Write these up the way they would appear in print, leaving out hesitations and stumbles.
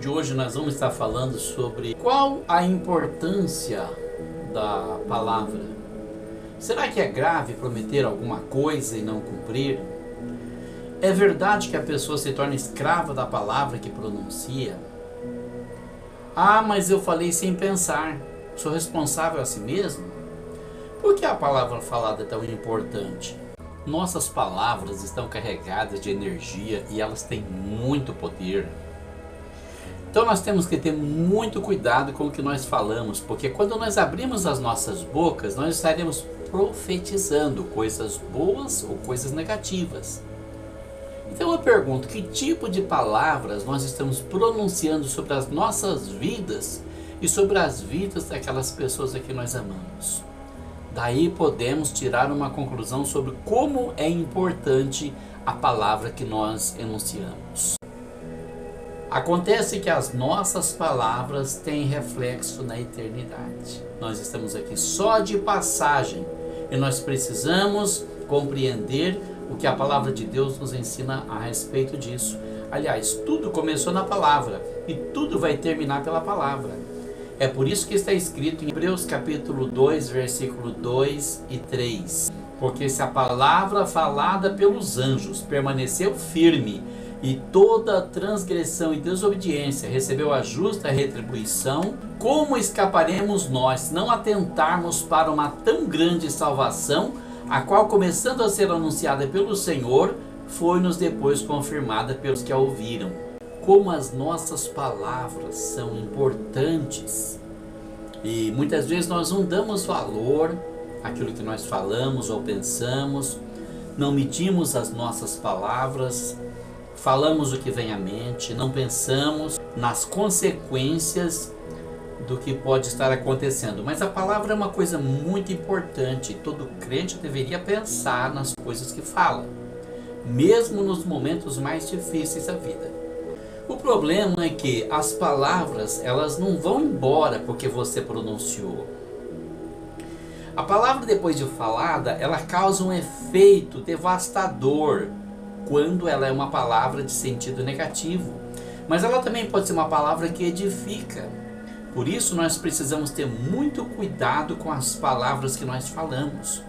de hoje nós vamos estar falando sobre qual a importância da palavra. Será que é grave prometer alguma coisa e não cumprir? É verdade que a pessoa se torna escrava da palavra que pronuncia? Ah, mas eu falei sem pensar. Sou responsável a si mesmo? Por que a palavra falada é tão importante? Nossas palavras estão carregadas de energia e elas têm muito poder. Então nós temos que ter muito cuidado com o que nós falamos, porque quando nós abrimos as nossas bocas, nós estaremos profetizando coisas boas ou coisas negativas. Então eu pergunto, que tipo de palavras nós estamos pronunciando sobre as nossas vidas e sobre as vidas daquelas pessoas a que nós amamos? Daí podemos tirar uma conclusão sobre como é importante a palavra que nós enunciamos. Acontece que as nossas palavras têm reflexo na eternidade. Nós estamos aqui só de passagem e nós precisamos compreender o que a palavra de Deus nos ensina a respeito disso. Aliás, tudo começou na palavra e tudo vai terminar pela palavra. É por isso que está escrito em Hebreus capítulo 2, versículo 2 e 3. Porque se a palavra falada pelos anjos permaneceu firme, e toda transgressão e desobediência recebeu a justa retribuição, como escaparemos nós se não atentarmos para uma tão grande salvação, a qual, começando a ser anunciada pelo Senhor, foi-nos depois confirmada pelos que a ouviram? Como as nossas palavras são importantes. E muitas vezes nós não damos valor àquilo que nós falamos ou pensamos, não medimos as nossas palavras, falamos o que vem à mente, não pensamos nas consequências do que pode estar acontecendo. Mas a palavra é uma coisa muito importante. Todo crente deveria pensar nas coisas que fala, mesmo nos momentos mais difíceis da vida. O problema é que as palavras, elas não vão embora porque você pronunciou. A palavra, depois de falada, ela causa um efeito devastador quando ela é uma palavra de sentido negativo, mas ela também pode ser uma palavra que edifica. Por isso nós precisamos ter muito cuidado com as palavras que nós falamos,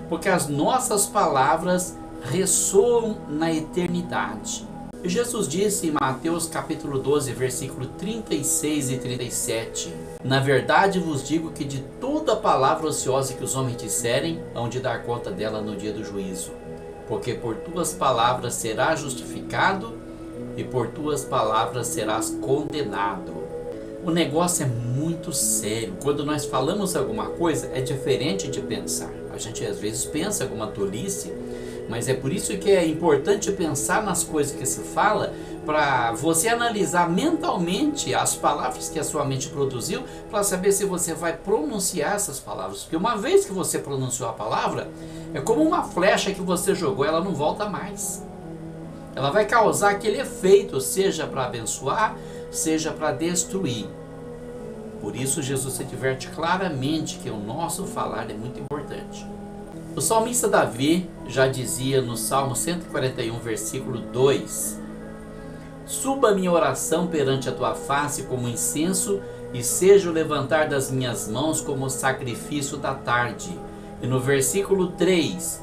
porque as nossas palavras ressoam na eternidade. Jesus disse em Mateus capítulo 12, versículo 36 e 37, na verdade vos digo que de toda palavra ociosa que os homens disserem, hão de dar conta dela no dia do juízo. Porque por tuas palavras serás justificado e por tuas palavras serás condenado. O negócio é muito sério. Quando nós falamos alguma coisa, é diferente de pensar. A gente às vezes pensa alguma tolice, mas é por isso que é importante pensar nas coisas que se fala, para você analisar mentalmente as palavras que a sua mente produziu, para saber se você vai pronunciar essas palavras. Porque uma vez que você pronunciou a palavra, é como uma flecha que você jogou, ela não volta mais. Ela vai causar aquele efeito, seja para abençoar, seja para destruir. Por isso Jesus se adverte claramente que o nosso falar é muito importante. O salmista Davi já dizia no Salmo 141, versículo 2: Suba a minha oração perante a tua face como incenso, e seja o levantar das minhas mãos como o sacrifício da tarde. E no versículo 3: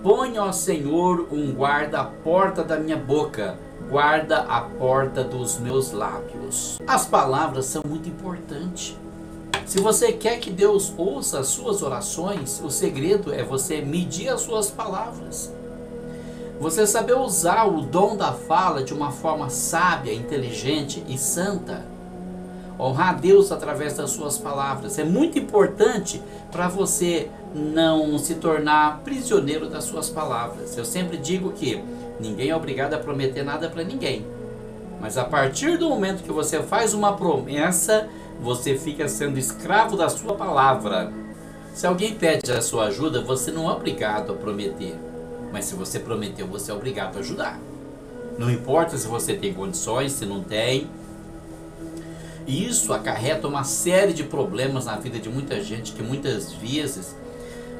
Põe, ó Senhor, um guarda à porta da minha boca, guarda a porta dos meus lábios. As palavras são muito importantes. Se você quer que Deus ouça as suas orações, o segredo é você medir as suas palavras. Você saber usar o dom da fala de uma forma sábia, inteligente e santa. Honrar a Deus através das suas palavras. É muito importante para você não se tornar prisioneiro das suas palavras. Eu sempre digo que ninguém é obrigado a prometer nada para ninguém. Mas a partir do momento que você faz uma promessa, você fica sendo escravo da sua palavra. Se alguém pede a sua ajuda, você não é obrigado a prometer. Mas se você prometeu, você é obrigado a ajudar. Não importa se você tem condições, se não tem. E isso acarreta uma série de problemas na vida de muita gente, que muitas vezes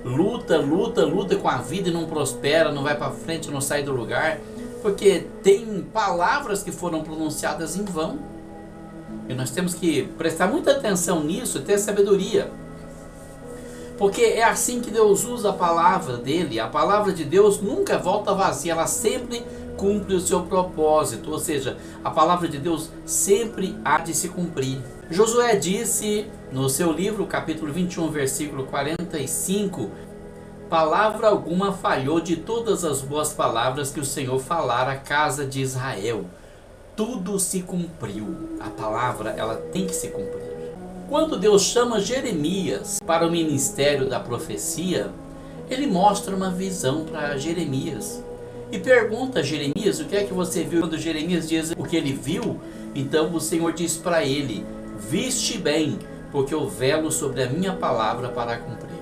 luta com a vida e não prospera, não vai para frente, não sai do lugar, porque tem palavras que foram pronunciadas em vão. E nós temos que prestar muita atenção nisso e ter sabedoria. Porque é assim que Deus usa a palavra dele. A palavra de Deus nunca volta vazia, ela sempre cumpre o seu propósito. Ou seja, a palavra de Deus sempre há de se cumprir. Josué disse no seu livro, capítulo 21, versículo 45, palavra alguma falhou de todas as boas palavras que o Senhor falara à casa de Israel. Tudo se cumpriu. A palavra, ela tem que se cumprir. Quando Deus chama Jeremias para o ministério da profecia, ele mostra uma visão para Jeremias e pergunta a Jeremias o que é que você viu. Quando Jeremias diz o que ele viu, então o Senhor diz para ele: viste bem, porque eu velo sobre a minha palavra para cumprir.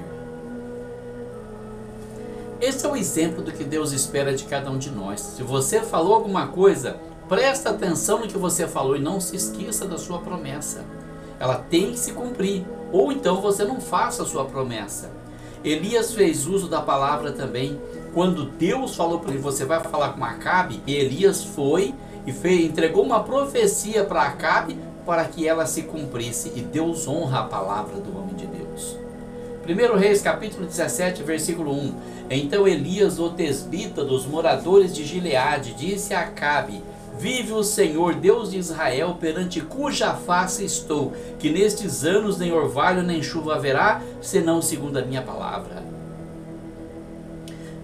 Esse é o exemplo do que Deus espera de cada um de nós. Se você falou alguma coisa, presta atenção no que você falou e não se esqueça da sua promessa. Ela tem que se cumprir, ou então você não faça a sua promessa. Elias fez uso da palavra também. Quando Deus falou para ele: você vai falar com Acabe, Elias foi e entregou uma profecia para Acabe para que ela se cumprisse. E Deus honra a palavra do homem de Deus. 1 Reis capítulo 17, versículo 1. Então Elias, o tesbita dos moradores de Gileade, disse a Acabe: vive o Senhor, Deus de Israel, perante cuja face estou, que nestes anos nem orvalho nem chuva haverá, senão segundo a minha palavra.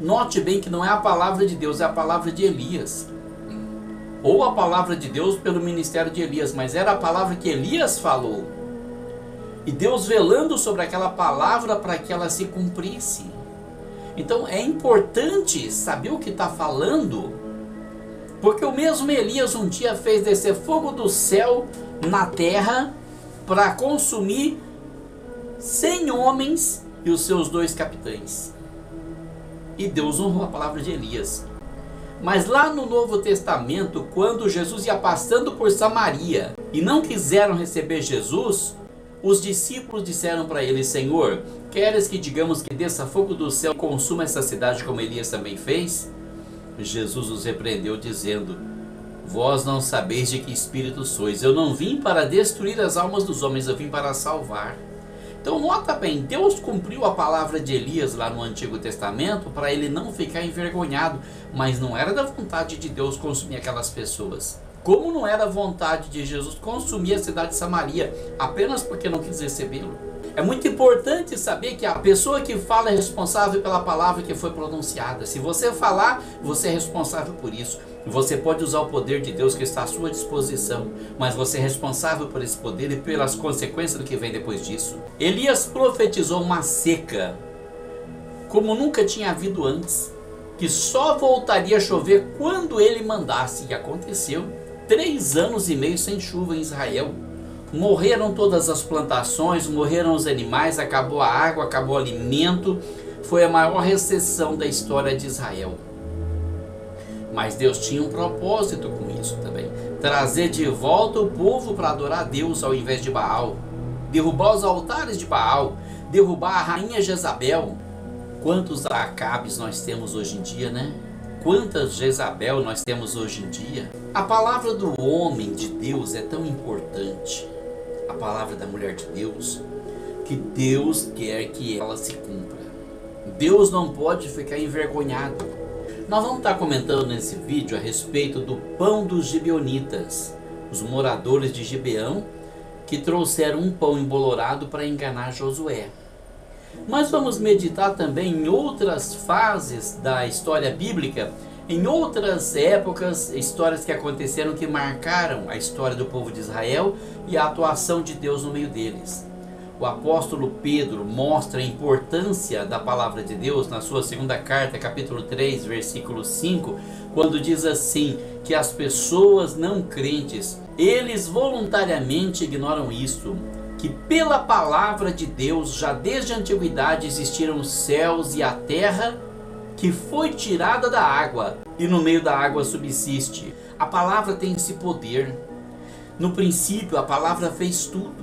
Note bem que não é a palavra de Deus, é a palavra de Elias. Ou a palavra de Deus pelo ministério de Elias, mas era a palavra que Elias falou. E Deus velando sobre aquela palavra para que ela se cumprisse. Então é importante saber o que está falando, porque o mesmo Elias um dia fez descer fogo do céu na terra para consumir 100 homens e os seus 2 capitães. E Deus honrou a palavra de Elias. Mas lá no Novo Testamento, quando Jesus ia passando por Samaria e não quiseram receber Jesus, os discípulos disseram para ele: Senhor, queres que digamos que desça fogo do céu e consuma essa cidade como Elias também fez? Jesus os repreendeu dizendo: vós não sabeis de que espírito sois. Eu não vim para destruir as almas dos homens, eu vim para salvar. Então nota bem, Deus cumpriu a palavra de Elias lá no Antigo Testamento para ele não ficar envergonhado, mas não era da vontade de Deus consumir aquelas pessoas. Como não era vontade de Jesus consumir a cidade de Samaria, apenas porque não quis recebê-lo. É muito importante saber que a pessoa que fala é responsável pela palavra que foi pronunciada. Se você falar, você é responsável por isso. Você pode usar o poder de Deus que está à sua disposição, mas você é responsável por esse poder e pelas consequências do que vem depois disso. Elias profetizou uma seca, como nunca tinha havido antes, que só voltaria a chover quando ele mandasse. E aconteceu. 3 anos e meio sem chuva em Israel. Morreram todas as plantações, morreram os animais, acabou a água, acabou o alimento. Foi a maior recessão da história de Israel. Mas Deus tinha um propósito com isso também. Trazer de volta o povo para adorar a Deus ao invés de Baal. Derrubar os altares de Baal. Derrubar a rainha Jezabel. Quantos Acabes nós temos hoje em dia, né? Quantas Jezabel nós temos hoje em dia? A palavra do homem de Deus é tão importante, a palavra da mulher de Deus, que Deus quer que ela se cumpra. Deus não pode ficar envergonhado. Nós vamos estar comentando nesse vídeo a respeito do pão dos gibeonitas, os moradores de Gibeão que trouxeram um pão embolorado para enganar Josué. Mas vamos meditar também em outras fases da história bíblica, em outras épocas, histórias que aconteceram que marcaram a história do povo de Israel e a atuação de Deus no meio deles. O apóstolo Pedro mostra a importância da palavra de Deus na sua segunda carta, capítulo 3, versículo 5, quando diz assim, que as pessoas não crentes, eles voluntariamente ignoram isto, que pela palavra de Deus, já desde a antiguidade existiram os céus e a terra, que foi tirada da água, e no meio da água subsiste. A palavra tem esse poder. No princípio, a palavra fez tudo.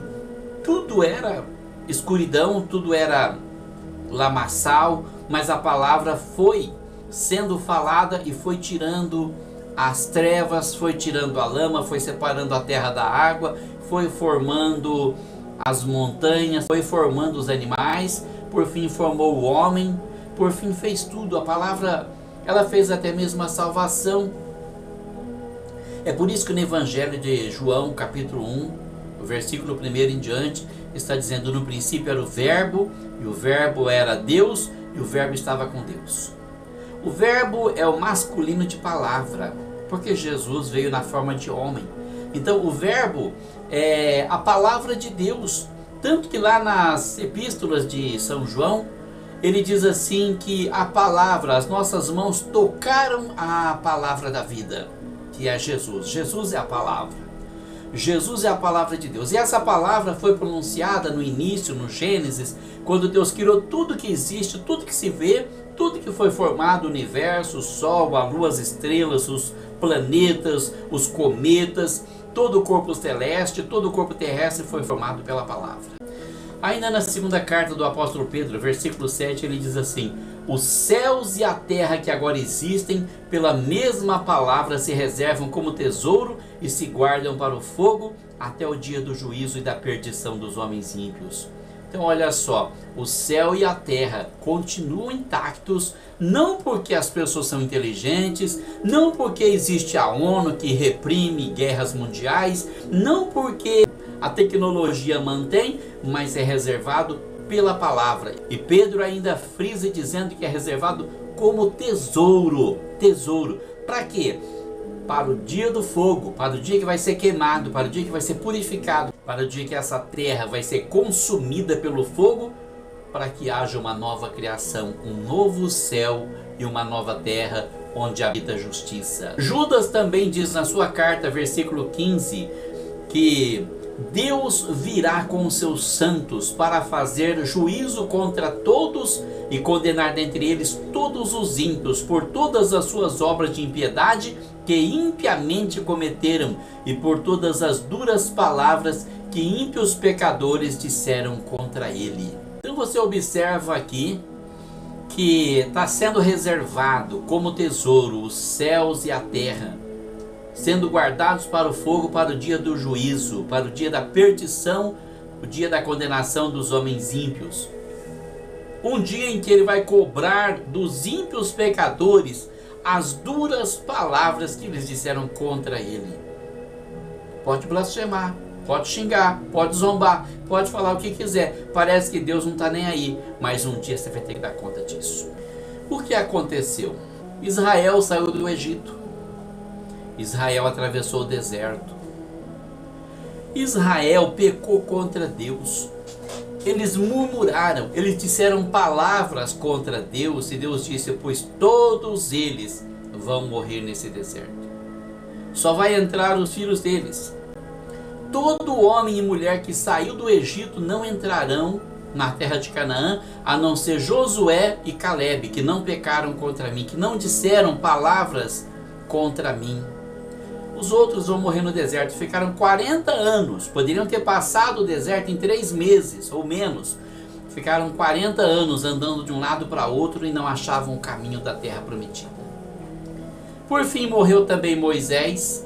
Tudo era escuridão, tudo era lamaçal, mas a palavra foi sendo falada e foi tirando as trevas, foi tirando a lama, foi separando a terra da água, foi formando as montanhas, foi formando os animais, por fim formou o homem, por fim fez tudo. A palavra, ela fez até mesmo a salvação. É por isso que no Evangelho de João, capítulo 1, o versículo 1 em diante, está dizendo: no princípio era o Verbo, e o Verbo era Deus, e o Verbo estava com Deus. O Verbo é o masculino de palavra, porque Jesus veio na forma de homem. Então o Verbo é a palavra de Deus. Tanto que lá nas epístolas de São João, ele diz assim que a palavra, as nossas mãos tocaram a palavra da vida, que é Jesus. Jesus é a palavra. Jesus é a palavra de Deus. E essa palavra foi pronunciada no início, no Gênesis, quando Deus criou tudo que existe, tudo que se vê, tudo que foi formado, o universo, o sol, a lua, as estrelas, os planetas, os cometas, todo o corpo celeste, todo o corpo terrestre foi formado pela palavra. Ainda na segunda carta do apóstolo Pedro, versículo 7, ele diz assim: os céus e a terra que agora existem, pela mesma palavra se reservam como tesouro e se guardam para o fogo até o dia do juízo e da perdição dos homens ímpios. Então olha só, o céu e a terra continuam intactos, não porque as pessoas são inteligentes, não porque existe a ONU que reprime guerras mundiais, não porque a tecnologia mantém, mas é reservado pela palavra. E Pedro ainda frisa dizendo que é reservado como tesouro. Tesouro. Para quê? Para o dia do fogo, para o dia que vai ser queimado, para o dia que vai ser purificado, para o dia que essa terra vai ser consumida pelo fogo, para que haja uma nova criação, um novo céu e uma nova terra onde habita a justiça. Judas também diz na sua carta, versículo 15, que Deus virá com os seus santos para fazer juízo contra todos e condenar dentre eles todos os ímpios por todas as suas obras de impiedade que impiamente cometeram e por todas as duras palavras que ímpios pecadores disseram contra ele. Então você observa aqui que está sendo reservado como tesouro os céus e a terra, sendo guardados para o fogo, para o dia do juízo, para o dia da perdição, o dia da condenação dos homens ímpios. Um dia em que ele vai cobrar dos ímpios pecadores as duras palavras que eles disseram contra ele. Pode blasfemar, pode xingar, pode zombar, pode falar o que quiser. Parece que Deus não está nem aí, mas um dia você vai ter que dar conta disso. O que aconteceu? Israel saiu do Egito. Israel atravessou o deserto. Israel pecou contra Deus. Eles murmuraram, eles disseram palavras contra Deus, e Deus disse: pois todos eles vão morrer nesse deserto. Só vai entrar os filhos deles. Todo homem e mulher que saiu do Egito não entrarão na terra de Canaã, a não ser Josué e Calebe, que não pecaram contra mim, que não disseram palavras contra mim. Os outros vão morrer no deserto. Ficaram 40 anos. Poderiam ter passado o deserto em 3 meses ou menos. Ficaram 40 anos andando de um lado para outro e não achavam o caminho da terra prometida. Por fim morreu também Moisés.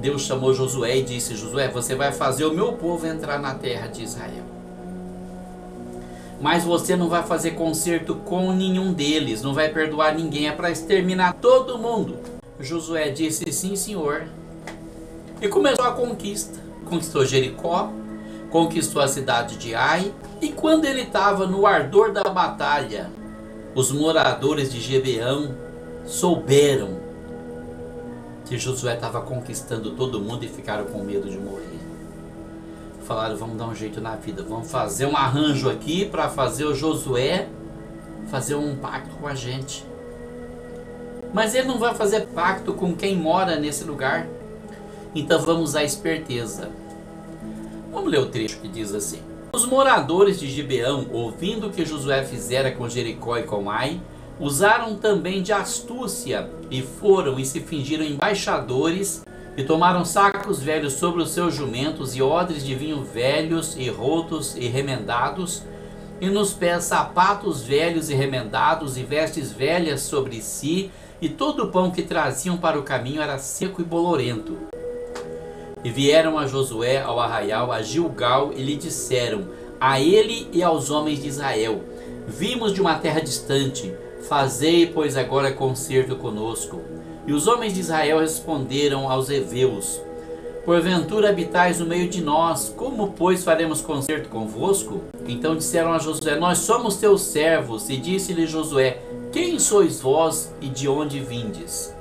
Deus chamou Josué e disse: Josué, você vai fazer o meu povo entrar na terra de Israel. Mas você não vai fazer concerto com nenhum deles, não vai perdoar ninguém, é para exterminar todo mundo. Josué disse: sim, senhor. E começou a conquista. Conquistou Jericó, conquistou a cidade de Ai. E quando ele estava no ardor da batalha, os moradores de Gibeão souberam que Josué estava conquistando todo mundo e ficaram com medo de morrer. Falaram: vamos dar um jeito na vida, vamos fazer um arranjo aqui para fazer o Josué fazer um pacto com a gente. Mas ele não vai fazer pacto com quem mora nesse lugar. Então vamos à esperteza. Vamos ler o trecho que diz assim: os moradores de Gibeão, ouvindo o que Josué fizera com Jericó e com Ai, usaram também de astúcia e foram e se fingiram embaixadores e tomaram sacos velhos sobre os seus jumentos e odres de vinho velhos e rotos e remendados, e nos pés sapatos velhos e remendados e vestes velhas sobre si, e todo o pão que traziam para o caminho era seco e bolorento. E vieram a Josué ao arraial, a Gilgal, e lhe disseram, a ele e aos homens de Israel, vimos de uma terra distante, fazei, pois, agora concerto conosco. E os homens de Israel responderam aos heveus, porventura habitais no meio de nós, como, pois, faremos concerto convosco? Então disseram a Josué, nós somos teus servos. E disse-lhe Josué, quem sois vós e de onde vindes?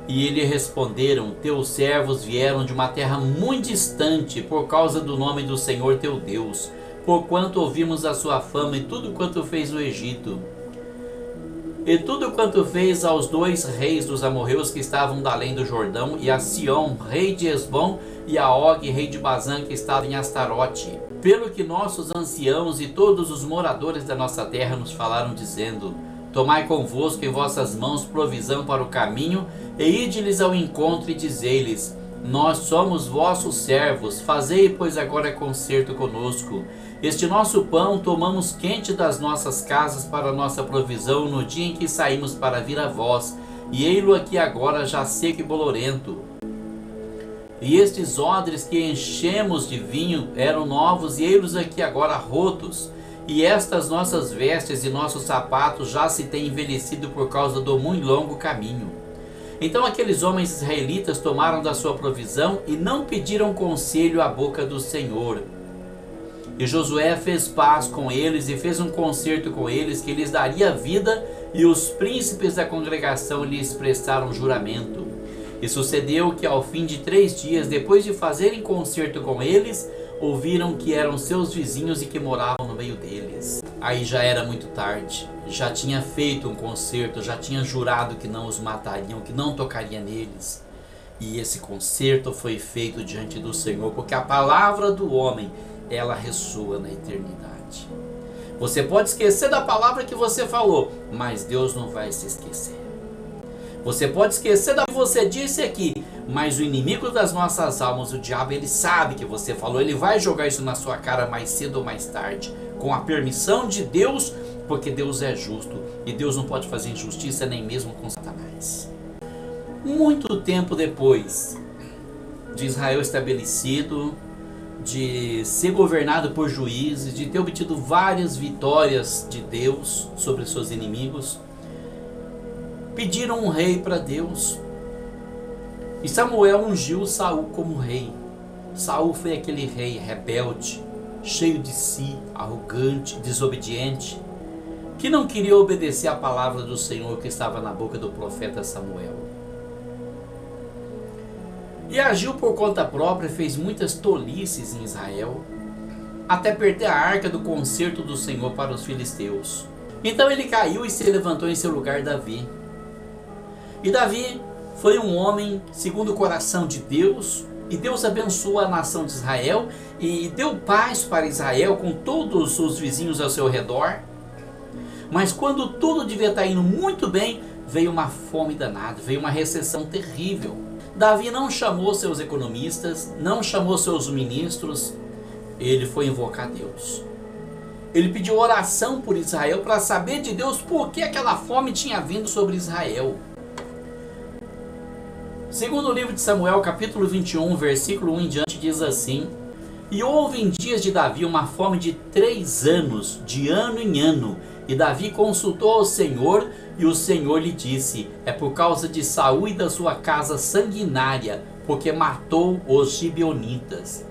E eles responderam, teus servos vieram de uma terra muito distante, por causa do nome do Senhor teu Deus, porquanto ouvimos a sua fama e tudo quanto fez no Egito. E tudo quanto fez aos 2 reis dos amorreus que estavam da além do Jordão, e a Sião, rei de Esbom, e a Og, rei de Bazã, que estava em Astarote. Pelo que nossos anciãos e todos os moradores da nossa terra nos falaram, dizendo, tomai convosco em vossas mãos provisão para o caminho, e ide-lhes ao encontro e dizei-lhes, nós somos vossos servos, fazei, pois, agora concerto conosco. Este nosso pão tomamos quente das nossas casas para nossa provisão no dia em que saímos para vir a vós, e ei-lo aqui agora já seco e bolorento. E estes odres que enchemos de vinho eram novos, e ei-los aqui agora rotos. E estas nossas vestes e nossos sapatos já se têm envelhecido por causa do muito longo caminho. Então aqueles homens israelitas tomaram da sua provisão e não pediram conselho à boca do Senhor. E Josué fez paz com eles e fez um concerto com eles que lhes daria vida, e os príncipes da congregação lhes prestaram juramento. E sucedeu que ao fim de 3 dias, depois de fazerem concerto com eles, ouviram que eram seus vizinhos e que moravam no meio deles. Aí já era muito tarde, já tinha feito um concerto, já tinha jurado que não os matariam, que não tocaria neles. E esse concerto foi feito diante do Senhor, porque a palavra do homem, ela ressoa na eternidade. Você pode esquecer da palavra que você falou, mas Deus não vai se esquecer. Você pode esquecer da que você disse aqui, mas o inimigo das nossas almas, o diabo, ele sabe que você falou, ele vai jogar isso na sua cara mais cedo ou mais tarde, com a permissão de Deus, porque Deus é justo, e Deus não pode fazer injustiça nem mesmo com Satanás. Muito tempo depois de Israel estabelecido, de ser governado por juízes, de ter obtido várias vitórias de Deus sobre seus inimigos, pediram um rei para Deus. E Samuel ungiu Saul como rei. Saul foi aquele rei rebelde, cheio de si, arrogante, desobediente, que não queria obedecer à palavra do Senhor que estava na boca do profeta Samuel. E agiu por conta própria, fez muitas tolices em Israel, até perder a arca do concerto do Senhor para os filisteus. Então ele caiu e se levantou em seu lugar Davi. E Davi foi um homem segundo o coração de Deus, e Deus abençoou a nação de Israel e deu paz para Israel com todos os vizinhos ao seu redor. Mas quando tudo devia estar indo muito bem, veio uma fome danada, veio uma recessão terrível. Davi não chamou seus economistas, não chamou seus ministros, ele foi invocar Deus. Ele pediu oração por Israel para saber de Deus por que aquela fome tinha vindo sobre Israel. Segundo o livro de Samuel, capítulo 21, versículo 1 em diante, diz assim: E houve em dias de Davi uma fome de 3 anos, de ano em ano. E Davi consultou ao Senhor, e o Senhor lhe disse: É por causa de Saul e da sua casa sanguinária, porque matou os gibeonitas.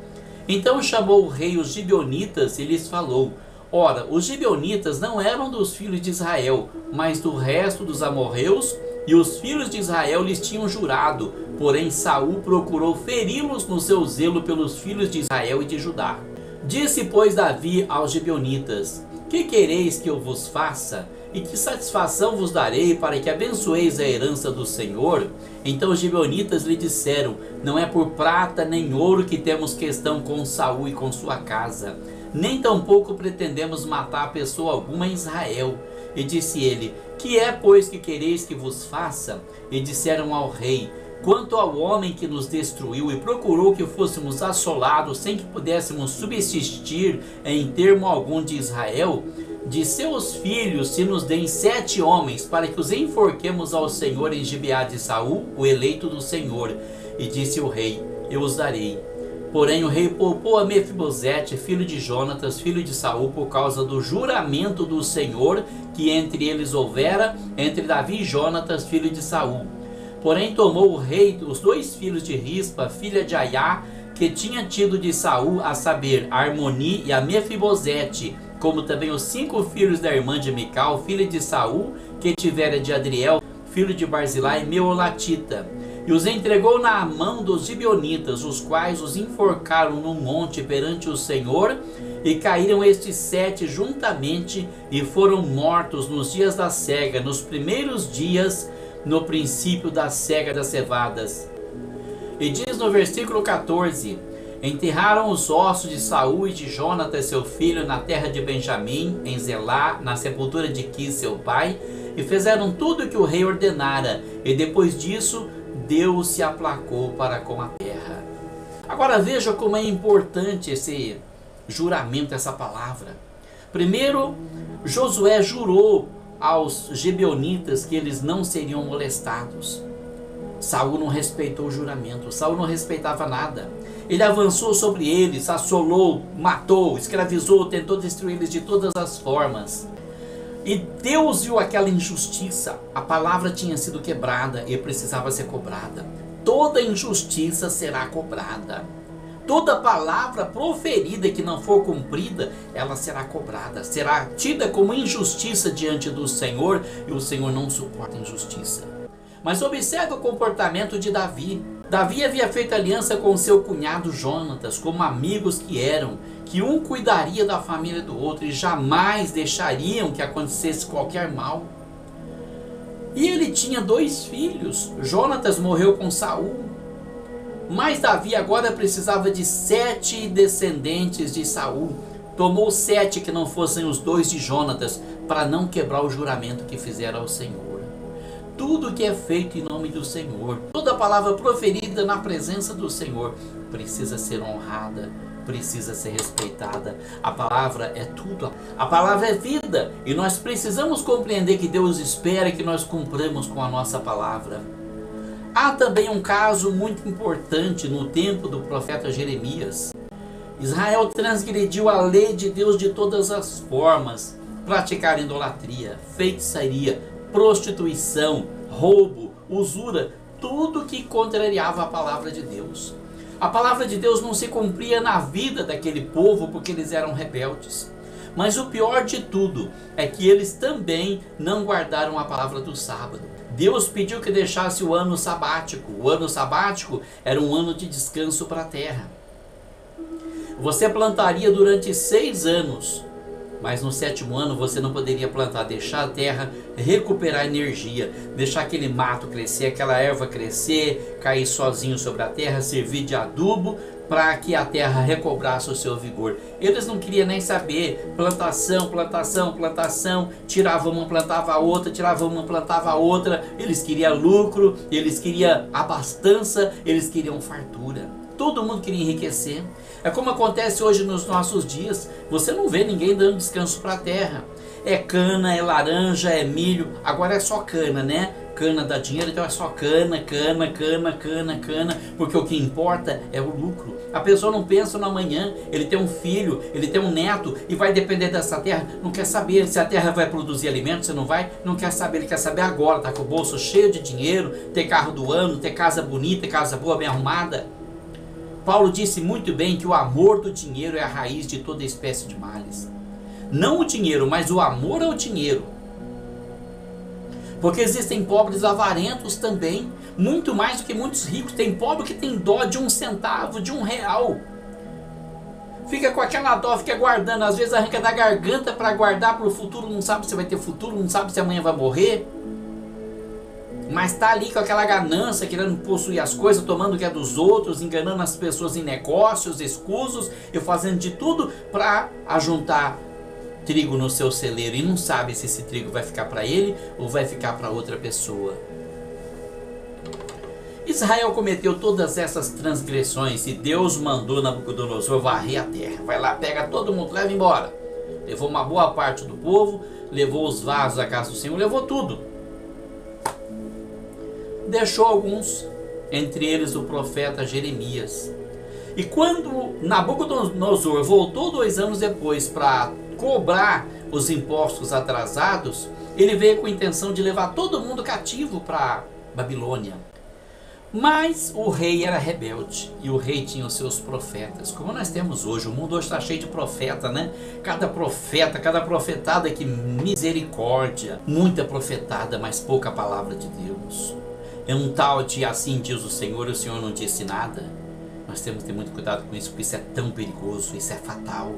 Então chamou o rei os gibeonitas e lhes falou: Ora, os gibeonitas não eram dos filhos de Israel, mas do resto dos amorreus, e os filhos de Israel lhes tinham jurado. Porém Saul procurou feri-los no seu zelo pelos filhos de Israel e de Judá. Disse, pois, Davi aos gibeonitas: Que quereis que eu vos faça? E que satisfação vos darei para que abençoeis a herança do Senhor? Então os gibeonitas lhe disseram: Não é por prata nem ouro que temos questão com Saul e com sua casa, nem tampouco pretendemos matar pessoa alguma em Israel. E disse ele: Que é, pois, que quereis que vos faça? E disseram ao rei: Quanto ao homem que nos destruiu e procurou que fôssemos assolados sem que pudéssemos subsistir em termo algum de Israel, de seus filhos se nos deem 7 homens, para que os enforquemos ao Senhor em Gibeá de Saul, o eleito do Senhor. E disse o rei: eu os darei. Porém o rei poupou a Mefibosete, filho de Jonatas, filho de Saul, por causa do juramento do Senhor que entre eles houvera, entre Davi e Jonatas, filho de Saul. Porém tomou o rei os 2 filhos de Rispa, filha de Aiá, que tinha tido de Saul, a saber, a Armoni e a Mefibosete, como também os 5 filhos da irmã de Mical, filha de Saul, que tivera de Adriel, filho de Barzilai, Meolatita, e os entregou na mão dos gibeonitas, os quais os enforcaram no monte perante o Senhor, e caíram estes 7 juntamente, e foram mortos nos dias da cega, nos primeiros dias, no princípio da cega das cevadas. E diz no versículo 14: enterraram os ossos de Saul e de Jonatas seu filho na terra de Benjamim, em Zelá, na sepultura de Quis seu pai, e fizeram tudo o que o rei ordenara, e depois disso Deus se aplacou para com a terra. Agora veja como é importante esse juramento, essa palavra. Primeiro, Josué jurou aos gibeonitas que eles não seriam molestados. Saul não respeitou o juramento, Saul não respeitava nada. Ele avançou sobre eles, assolou, matou, escravizou, tentou destruir eles de todas as formas. E Deus viu aquela injustiça, a palavra tinha sido quebrada e precisava ser cobrada. Toda injustiça será cobrada. Toda palavra proferida que não for cumprida, ela será cobrada, será tida como injustiça diante do Senhor, e o Senhor não suporta injustiça. Mas observe o comportamento de Davi. Davi havia feito aliança com seu cunhado Jonatas, como amigos que eram, que um cuidaria da família do outro e jamais deixariam que acontecesse qualquer mal. E ele tinha 2 filhos. Jonatas morreu com Saul. Mas Davi agora precisava de 7 descendentes de Saul. Tomou 7 que não fossem os 2 de Jonatas, para não quebrar o juramento que fizeram ao Senhor. Tudo que é feito em nome do Senhor, toda palavra proferida na presença do Senhor, precisa ser honrada, precisa ser respeitada. A palavra é tudo, a palavra é vida, e nós precisamos compreender que Deus espera que nós cumpramos com a nossa palavra. Há também um caso muito importante no tempo do profeta Jeremias. Israel transgrediu a lei de Deus de todas as formas, praticaram idolatria, feitiçaria, prostituição, roubo, usura, tudo que contrariava a palavra de Deus. A palavra de Deus não se cumpria na vida daquele povo porque eles eram rebeldes. Mas o pior de tudo é que eles também não guardaram a palavra do sábado. Deus pediu que deixasse o ano sabático. O ano sabático era um ano de descanso para a terra. Você plantaria durante 6 anos, mas no 7º ano você não poderia plantar, deixar a terra recuperar energia, deixar aquele mato crescer, aquela erva crescer, cair sozinho sobre a terra, servir de adubo para que a terra recobrasse o seu vigor. Eles não queriam nem saber, plantação, plantação, plantação, tirava uma, plantava a outra, tirava uma, plantava a outra. Eles queriam lucro, eles queriam abastança, eles queriam fartura. Todo mundo queria enriquecer. É como acontece hoje nos nossos dias. Você não vê ninguém dando descanso para a terra. É cana, é laranja, é milho. Agora é só cana, né? Cana dá dinheiro, então é só cana, cana, cana, cana, cana. Porque o que importa é o lucro. A pessoa não pensa no amanhã. Ele tem um filho, ele tem um neto e vai depender dessa terra. Não quer saber se a terra vai produzir alimento, se não vai. Não quer saber, ele quer saber agora. Tá com o bolso cheio de dinheiro, ter carro do ano, ter casa bonita, casa boa, bem arrumada. Paulo disse muito bem que o amor do dinheiro é a raiz de toda espécie de males. Não o dinheiro, mas o amor ao dinheiro. Porque existem pobres avarentos também, muito mais do que muitos ricos. Tem pobre que tem dó de 1 centavo, de R$1. Fica com aquela dó, fica guardando, às vezes arranca da garganta para guardar para o futuro, não sabe se vai ter futuro, não sabe se amanhã vai morrer. Mas está ali com aquela ganância, querendo possuir as coisas, tomando o que é dos outros, enganando as pessoas em negócios, escusos, e fazendo de tudo para ajuntar trigo no seu celeiro. E não sabe se esse trigo vai ficar para ele ou vai ficar para outra pessoa. Israel cometeu todas essas transgressões e Deus mandou Nabucodonosor varrer a terra. Vai lá, pega todo mundo, leva embora. Levou uma boa parte do povo, levou os vasos da casa do Senhor, levou tudo. Deixou alguns, entre eles o profeta Jeremias. E quando Nabucodonosor voltou 2 anos depois para cobrar os impostos atrasados, ele veio com a intenção de levar todo mundo cativo para Babilônia. Mas o rei era rebelde e o rei tinha os seus profetas, como nós temos hoje. O mundo hoje está cheio de profeta, né? Cada profeta, cada profetada, que misericórdia. Muita profetada, mas pouca palavra de Deus. É um tal de assim diz o Senhor e o Senhor não disse nada. Nós temos que ter muito cuidado com isso, porque isso é tão perigoso, isso é fatal.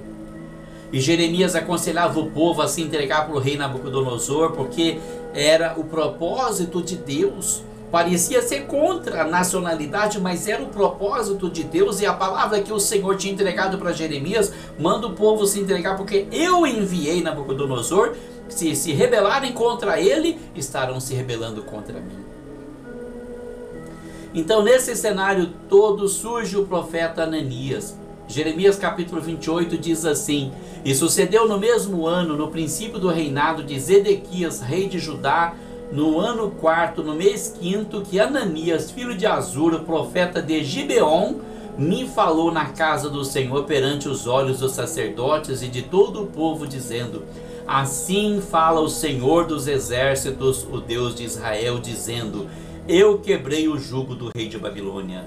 E Jeremias aconselhava o povo a se entregar para o rei Nabucodonosor, porque era o propósito de Deus. Parecia ser contra a nacionalidade, mas era o propósito de Deus. E a palavra que o Senhor tinha entregado para Jeremias: manda o povo se entregar, porque eu enviei Nabucodonosor. Se rebelarem contra ele, estarão se rebelando contra mim. Então, nesse cenário todo, surge o profeta Ananias. Jeremias capítulo 28 diz assim: e sucedeu no mesmo ano, no princípio do reinado de Zedequias, rei de Judá, no ano 4º, no mês 5º, que Ananias, filho de Azur, profeta de Gibeon, me falou na casa do Senhor perante os olhos dos sacerdotes e de todo o povo, dizendo: assim fala o Senhor dos exércitos, o Deus de Israel, dizendo: eu quebrei o jugo do rei de Babilônia.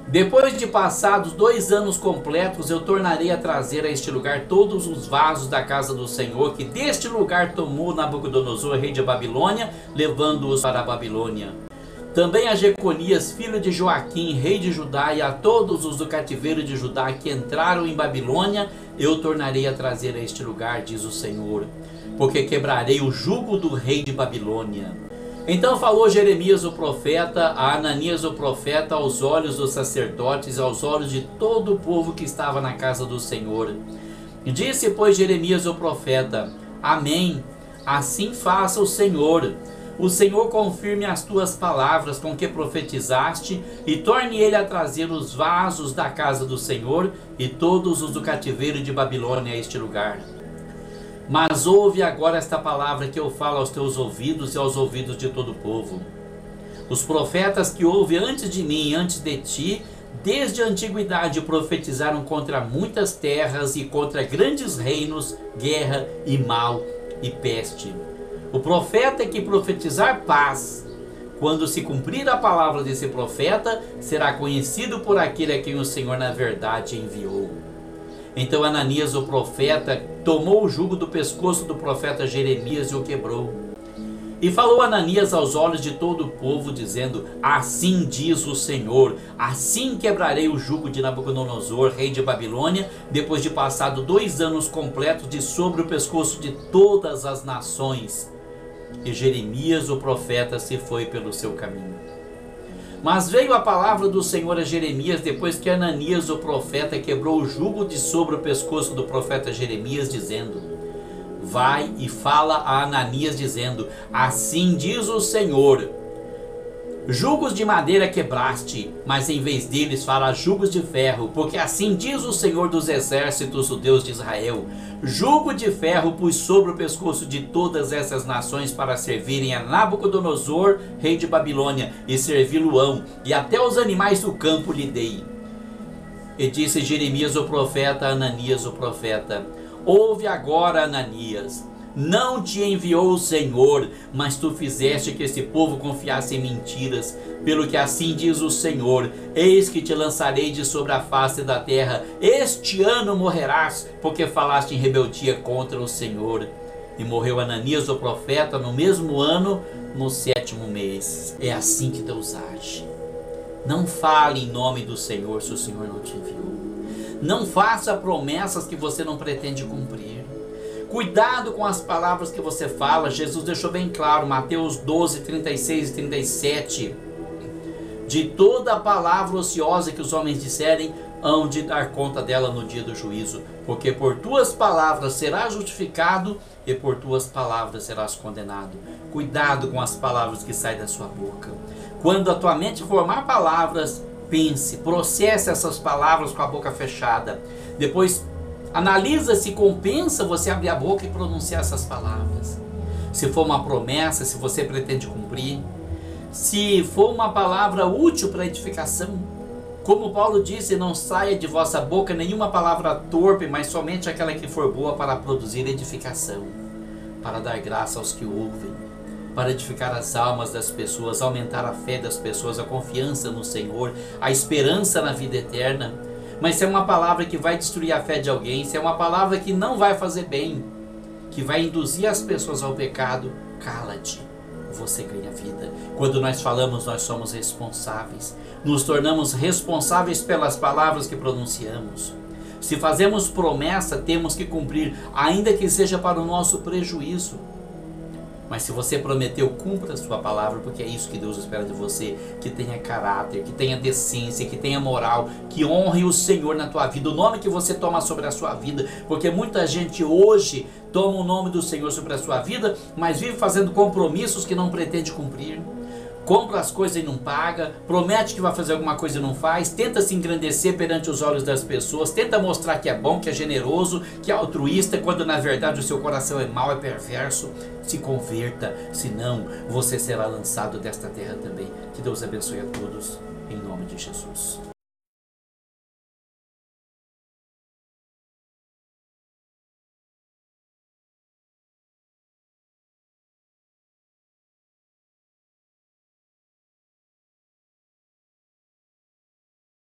Depois de passados 2 anos completos, eu tornarei a trazer a este lugar todos os vasos da casa do Senhor, que deste lugar tomou Nabucodonosor, rei de Babilônia, levando-os para a Babilônia. Também a Jeconias, filho de Joaquim, rei de Judá, e a todos os do cativeiro de Judá que entraram em Babilônia, eu tornarei a trazer a este lugar, diz o Senhor, porque quebrarei o jugo do rei de Babilônia. Então falou Jeremias o profeta a Ananias o profeta aos olhos dos sacerdotes, aos olhos de todo o povo que estava na casa do Senhor. Disse, pois, Jeremias o profeta: amém, assim faça o Senhor. O Senhor confirme as tuas palavras com que profetizaste, e torne ele a trazer os vasos da casa do Senhor e todos os do cativeiro de Babilônia a este lugar. Mas ouve agora esta palavra que eu falo aos teus ouvidos e aos ouvidos de todo o povo. Os profetas que houve antes de mim e antes de ti, desde a antiguidade, profetizaram contra muitas terras e contra grandes reinos, guerra e mal e peste. O profeta que profetizar paz, quando se cumprir a palavra desse profeta, será conhecido por aquele a quem o Senhor na verdade enviou. Então Ananias o profeta tomou o jugo do pescoço do profeta Jeremias e o quebrou. E falou Ananias aos olhos de todo o povo, dizendo: assim diz o Senhor, assim quebrarei o jugo de Nabucodonosor, rei de Babilônia, depois de passado 2 anos completos de sobre o pescoço de todas as nações. E Jeremias o profeta se foi pelo seu caminho. Mas veio a palavra do Senhor a Jeremias depois que Ananias o profeta quebrou o jugo de sobre o pescoço do profeta Jeremias, dizendo: vai e fala a Ananias, dizendo: assim diz o Senhor, jugos de madeira quebraste, mas em vez deles fala jugos de ferro, porque assim diz o Senhor dos exércitos, o Deus de Israel: jugo de ferro pus sobre o pescoço de todas essas nações para servirem a Nabucodonosor, rei de Babilônia, e servi-lo-ão, e até os animais do campo lhe dei. E disse Jeremias o profeta a Ananias o profeta: ouve agora, Ananias, não te enviou o Senhor, mas tu fizeste que esse povo confiasse em mentiras. Pelo que assim diz o Senhor: eis que te lançarei de sobre a face da terra, este ano morrerás, porque falaste em rebeldia contra o Senhor. E morreu Ananias o profeta no mesmo ano, no 7º mês. É assim que Deus age. Não fale em nome do Senhor se o Senhor não te enviou. Não faça promessas que você não pretende cumprir. Cuidado com as palavras que você fala. Jesus deixou bem claro, Mateus 12, 36 e 37. De toda palavra ociosa que os homens disserem, hão de dar conta dela no dia do juízo. Porque por tuas palavras serás justificado e por tuas palavras serás condenado. Cuidado com as palavras que saem da sua boca. Quando a tua mente formar palavras, pense, processe essas palavras com a boca fechada. Depois Analisa se compensa você abrir a boca e pronunciar essas palavras. Se for uma promessa, se você pretende cumprir. Se for uma palavra útil para edificação. Como Paulo disse, não saia de vossa boca nenhuma palavra torpe, mas somente aquela que for boa para produzir edificação, para dar graça aos que ouvem, para edificar as almas das pessoas, aumentar a fé das pessoas, a confiança no Senhor, a esperança na vida eterna. Mas se é uma palavra que vai destruir a fé de alguém, se é uma palavra que não vai fazer bem, que vai induzir as pessoas ao pecado, cala-te, você ganha vida. Quando nós falamos, nós somos responsáveis, nos tornamos responsáveis pelas palavras que pronunciamos. Se fazemos promessa, temos que cumprir, ainda que seja para o nosso prejuízo. Mas se você prometeu, cumpra a sua palavra, porque é isso que Deus espera de você, que tenha caráter, que tenha decência, que tenha moral, que honre o Senhor na tua vida, o nome que você toma sobre a sua vida, porque muita gente hoje toma o nome do Senhor sobre a sua vida, mas vive fazendo compromissos que não pretende cumprir. Compra as coisas e não paga, promete que vai fazer alguma coisa e não faz, tenta se engrandecer perante os olhos das pessoas, tenta mostrar que é bom, que é generoso, que é altruísta, quando na verdade o seu coração é mau, é perverso. Se converta, senão você será lançado desta terra também. Que Deus abençoe a todos, em nome de Jesus.